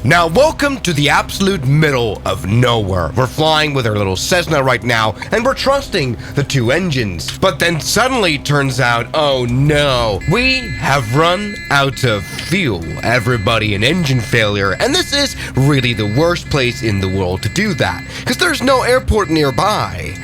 Now, welcome to the absolute middle of nowhere. We're flying with our little Cessna right now, and we're trusting the two engines. But then suddenly it turns out, oh no, we have run out of fuel. Everybody an engine failure, and this is really the worst place in the world to do that, because there's no airport nearby.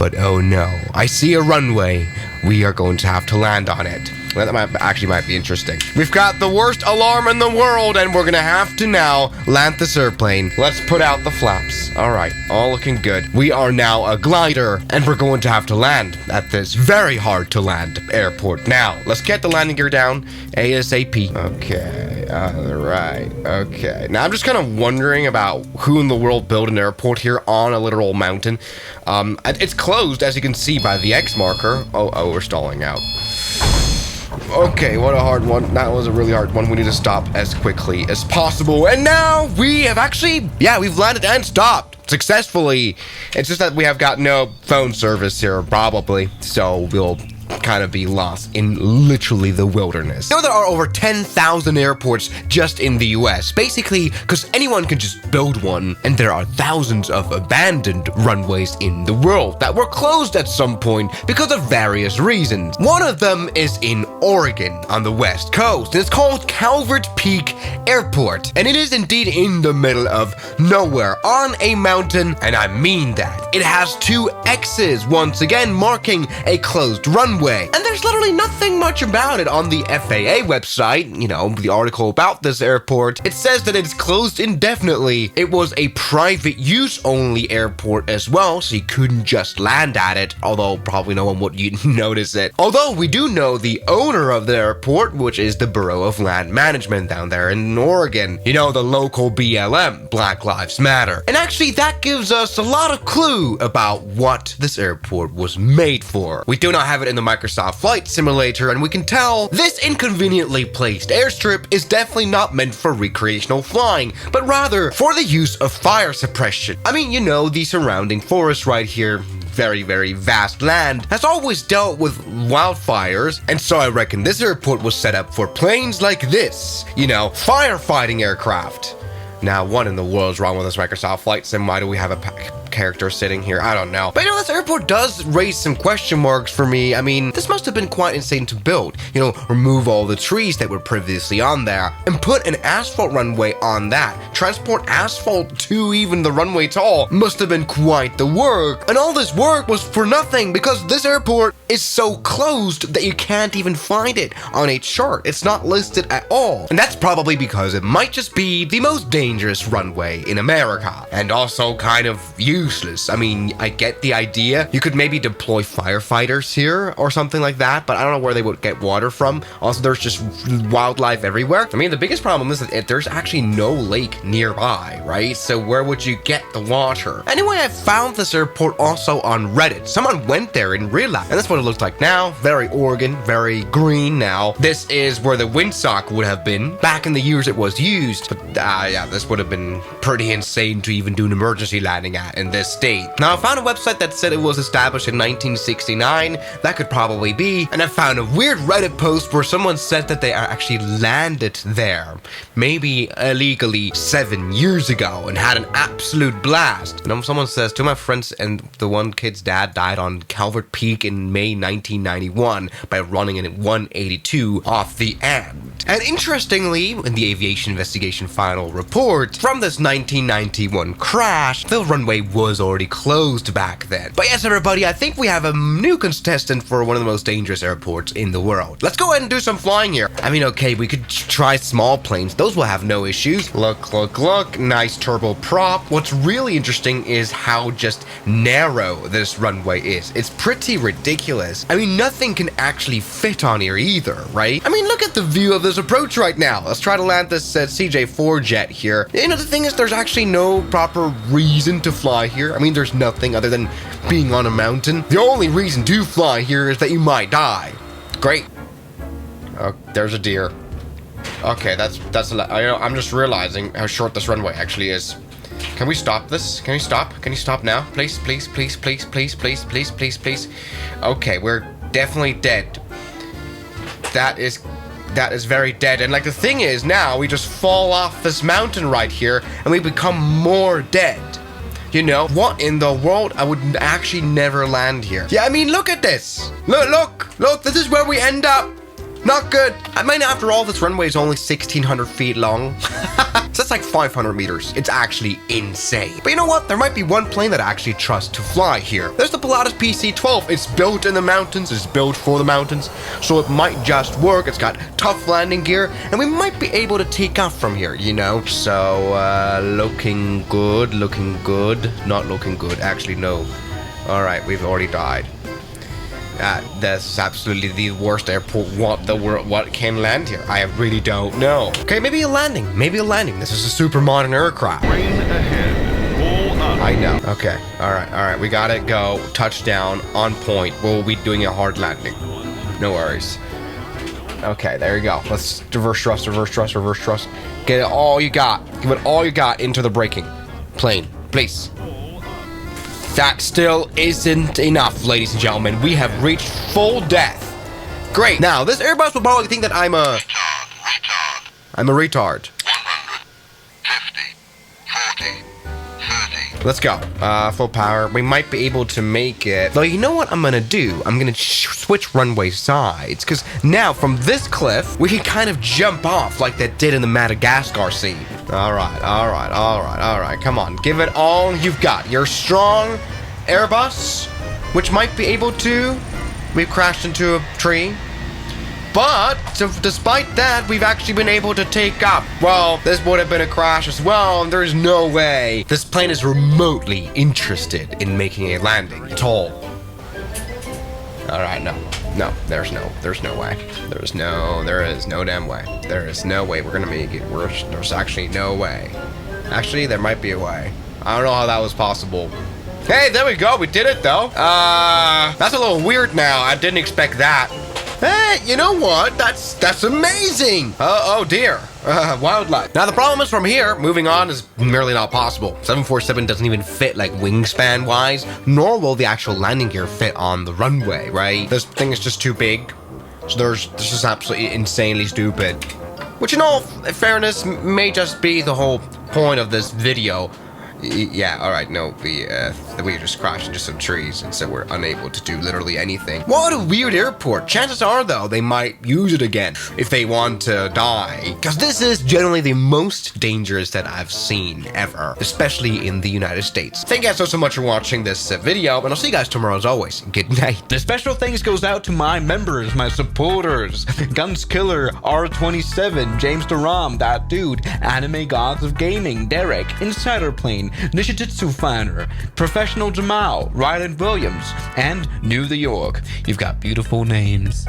But oh no, I see a runway. We are going to have to land on it. Well, that might be interesting. We've got the worst alarm in the world, and we're gonna have to now land this airplane. Let's put out the flaps. All right, all looking good. We are now a glider, and we're going to have to land at this very hard to land airport. Now, let's get the landing gear down ASAP. Okay, all right, okay. Now, I'm just kind of wondering about who in the world built an airport here on a literal mountain. It's closed, as you can see by the X marker. Oh, we're stalling out. Okay, what a hard one. That was a really hard one. We need to stop as quickly as possible. And now we have actually, we've landed and stopped successfully. It's just that we have got no phone service here, probably. So we'll kind of be lost in literally the wilderness. You know, there are over 10,000 airports just in the US, basically because anyone can just build one, and there are thousands of abandoned runways in the world that were closed at some point because of various reasons. One of them is in Oregon on the west coast, and it's called Calvert Peak Airport, and it is indeed in the middle of nowhere on a mountain, and I mean that. It has two X's, once again marking a closed runway. And there's literally nothing much about it on the FAA website, you know, the article about this airport. It says that it's closed indefinitely. It was a private use only airport as well, so you couldn't just land at it, although probably no one would notice it. Although we do know the owner of the airport, which is the Bureau of Land Management down there in Oregon. You know, the local BLM, Black Lives Matter. And actually that gives us a lot of clue about what this airport was made for. We do not have it in the Microsoft Flight Simulator, and we can tell this inconveniently placed airstrip is definitely not meant for recreational flying, but rather for the use of fire suppression. I mean, you know, the surrounding forest right here, very, very vast land, has always dealt with wildfires, and so I reckon this airport was set up for planes like this, you know, firefighting aircraft. Now, what in the world is wrong with this Microsoft Flight Sim? Why do we have a character sitting here? I don't know. But you know, this airport does raise some question marks for me. I mean, this must have been quite insane to build. You know, remove all the trees that were previously on there and put an asphalt runway on that. Transport asphalt to even the runway at all must have been quite the work. And all this work was for nothing because this airport is so closed that you can't even find it on a chart. It's not listed at all. And that's probably because it might just be the most dangerous runway in America, and also kind of useless. I mean, I get the idea. You could maybe deploy firefighters here or something like that, but I don't know where they would get water from. Also, there's just wildlife everywhere. I mean, the biggest problem is that there's actually no lake nearby, right? So where would you get the water? Anyway, I found this airport also on Reddit. Someone went there in real life, and that's what it looks like now. Very Oregon, very green now. This is where the windsock would have been back in the years it was used. But yeah, this would have been pretty insane to even do an emergency landing at in this state. Now, I found a website that said it was established in 1969. That could probably be. And I found a weird Reddit post where someone said that they actually landed there, maybe illegally 7 years ago, and had an absolute blast. And someone says, two of my friends and the one kid's dad died on Calvert Peak in May 1991 by running in at 182 off the end. And interestingly, in the Aviation Investigation final report from this 1991 crash, the runway was already closed back then. But yes, everybody, I think we have a new contestant for one of the most dangerous airports in the world. Let's go ahead and do some flying here. I mean, okay, we could try small planes. Those will have no issues. Look, look, look. Nice turboprop. What's really interesting is how just narrow this runway is. It's pretty ridiculous. I mean, nothing can actually fit on here either, right? I mean, look at the view of this approach right now. Let's try to land this CJ4 jet here. You know, the thing is, there's actually no proper reason to fly here. I mean, there's nothing other than being on a mountain. The only reason to fly here is that you might die. Great. Oh, there's a deer. Okay, that's a lot. I'm just realizing how short this runway actually is. Can we stop this? Can we stop? Can you stop now? Please, please, please, please, please, please, please, please, please. Okay, we're definitely dead. That is That is very dead. And like the thing is, now we just fall off this mountain right here and we become more dead. You know, what in the world? I would actually never land here. Yeah, I mean, look at this. Look, this is where we end up. Not good. I mean, after all, this runway is only 1,600 feet long. So that's like 500 meters. It's actually insane. But you know what? There might be one plane that I actually trust to fly here. There's the Pilatus PC-12. It's built in the mountains. It's built for the mountains. So it might just work. It's got tough landing gear. And we might be able to take off from here, you know? So, looking good. Not looking good. Actually, no. All right, we've already died. That's absolutely the worst airport. What can land here? I really don't know. Okay, maybe a landing. This is a super modern aircraft. Rain ahead. Pull up. I know. Okay. All right. We gotta go. Touchdown on point. We'll be doing a hard landing. No worries. Okay, there you go. Let's reverse thrust. Get it all you got. Give it all you got into the braking plane, please. That still isn't enough, ladies and gentlemen. We have reached full death. Great. Now, this Airbus will probably think that I'm a retard. 100, 50, 40, 30. Let's go. Full power. We might be able to make it. Though, you know what I'm going to do? I'm going to switch runway sides. Because now, from this cliff, we can kind of jump off like that did in the Madagascar scene. All right. Come on. Give it all you've got. You're strong, Airbus, which might be able to. We've crashed into a tree. But despite that, we've actually been able to take off. Well, this would have been a crash as well, and there's no way this plane is remotely interested in making a landing at all. All right, no, there is no way. There is no damn way. There is no way we're gonna make it. There's actually no way. Actually, there might be a way. I don't know how that was possible. Hey, there we go. We did it though. That's a little weird now. I didn't expect that. Hey, you know what? That's amazing. Oh dear. Wildlife. Now the problem is from here, moving on is merely not possible. 747 doesn't even fit like wingspan wise, nor will the actual landing gear fit on the runway, right? This thing is just too big. So this is absolutely insanely stupid. Which in all fairness may just be the whole point of this video. Yeah, alright, no, we just crashed into some trees, and so we're unable to do literally anything. What a weird airport. Chances are, though, they might use it again if they want to die. Because this is generally the most dangerous that I've seen ever, especially in the United States. Thank you guys so much for watching this video, and I'll see you guys tomorrow as always. Good night. The special thanks goes out to my members, my supporters, Guns Killer, R27, James Duram, That Dude, Anime Gods of Gaming, Derek, Insider Plane, Nishijitsu Finder, Professional Jamal, Ryland Williams, and New the York. You've got beautiful names.